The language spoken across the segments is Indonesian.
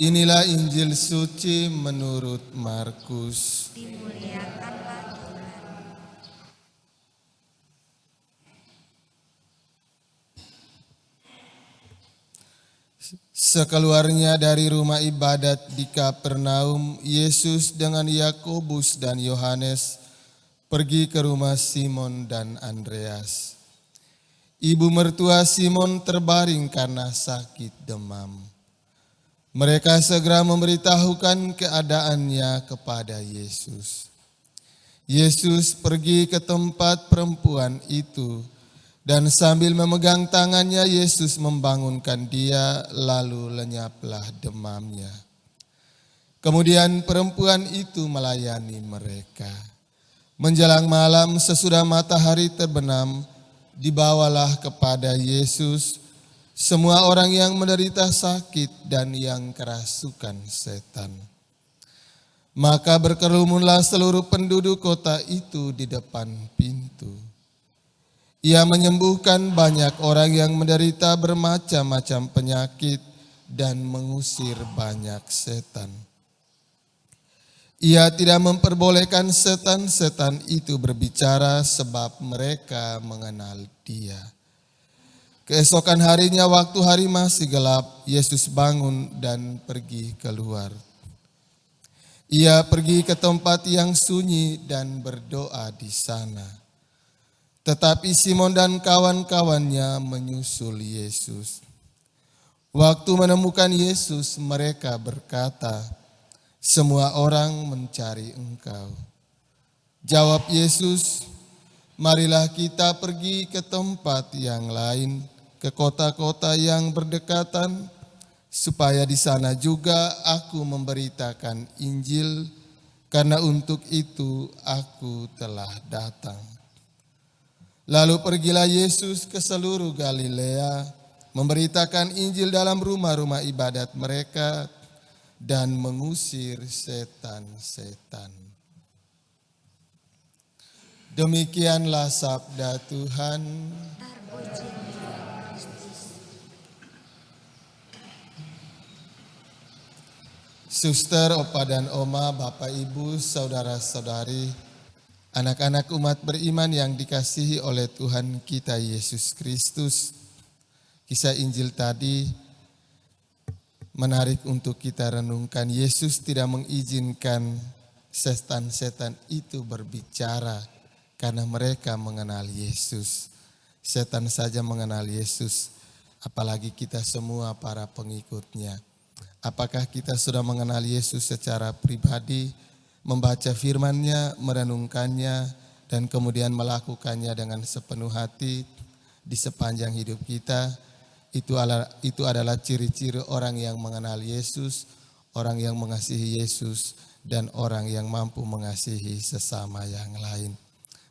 Inilah Injil suci menurut Markus. Dimuliakanlah Tuhan. Sekeluarnya dari rumah ibadat di Kapernaum, Yesus dengan Yakobus dan Yohanes pergi ke rumah Simon dan Andreas. Ibu mertua Simon terbaring karena sakit demam. Mereka segera memberitahukan keadaannya kepada Yesus. Yesus pergi ke tempat perempuan itu dan sambil memegang tangannya Yesus membangunkan dia, lalu lenyaplah demamnya. Kemudian perempuan itu melayani mereka. Menjelang malam sesudah matahari terbenam, dibawalah kepada Yesus semua orang yang menderita sakit dan yang kerasukan setan. Maka berkerumunlah seluruh penduduk kota itu di depan pintu. Ia menyembuhkan banyak orang yang menderita bermacam-macam penyakit dan mengusir banyak setan. Ia tidak memperbolehkan setan-setan itu berbicara sebab mereka mengenal Dia. Keesokan harinya waktu hari masih gelap, Yesus bangun dan pergi keluar. Ia pergi ke tempat yang sunyi dan berdoa di sana. Tetapi Simon dan kawan-kawannya menyusul Yesus. Waktu menemukan Yesus, mereka berkata, "Semua orang mencari Engkau." Jawab Yesus, "Marilah kita pergi ke tempat yang lain, ke kota-kota yang berdekatan, supaya di sana juga aku memberitakan Injil, karena untuk itu aku telah datang." Lalu pergilah Yesus ke seluruh Galilea, memberitakan Injil dalam rumah-rumah ibadat mereka, dan mengusir setan-setan. Demikianlah sabda Tuhan. Suster, opa dan oma, bapak ibu, saudara-saudari, anak-anak umat beriman yang dikasihi oleh Tuhan kita Yesus Kristus. Kisah Injil tadi menarik untuk kita renungkan. Yesus tidak mengizinkan setan-setan itu berbicara karena mereka mengenal Yesus. Setan saja mengenal Yesus, apalagi kita semua para pengikutnya. Apakah kita sudah mengenal Yesus secara pribadi, membaca firman-Nya, merenungkannya, dan kemudian melakukannya dengan sepenuh hati di sepanjang hidup kita? Itu adalah ciri-ciri orang yang mengenal Yesus, orang yang mengasihi Yesus, dan orang yang mampu mengasihi sesama yang lain.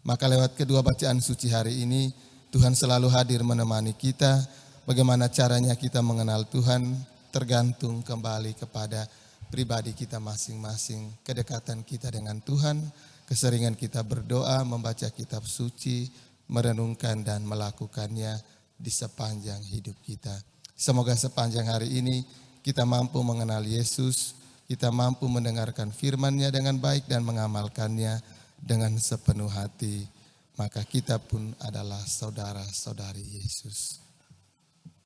Maka lewat kedua bacaan suci hari ini, Tuhan selalu hadir menemani kita. Bagaimana caranya kita mengenal Tuhan tergantung kembali kepada pribadi kita masing-masing. Kedekatan kita dengan Tuhan, keseringan kita berdoa, membaca kitab suci, merenungkan dan melakukannya di sepanjang hidup kita. Semoga sepanjang hari ini kita mampu mengenal Yesus, kita mampu mendengarkan firman-Nya dengan baik dan mengamalkannya dengan sepenuh hati. Maka kita pun adalah saudara-saudari Yesus.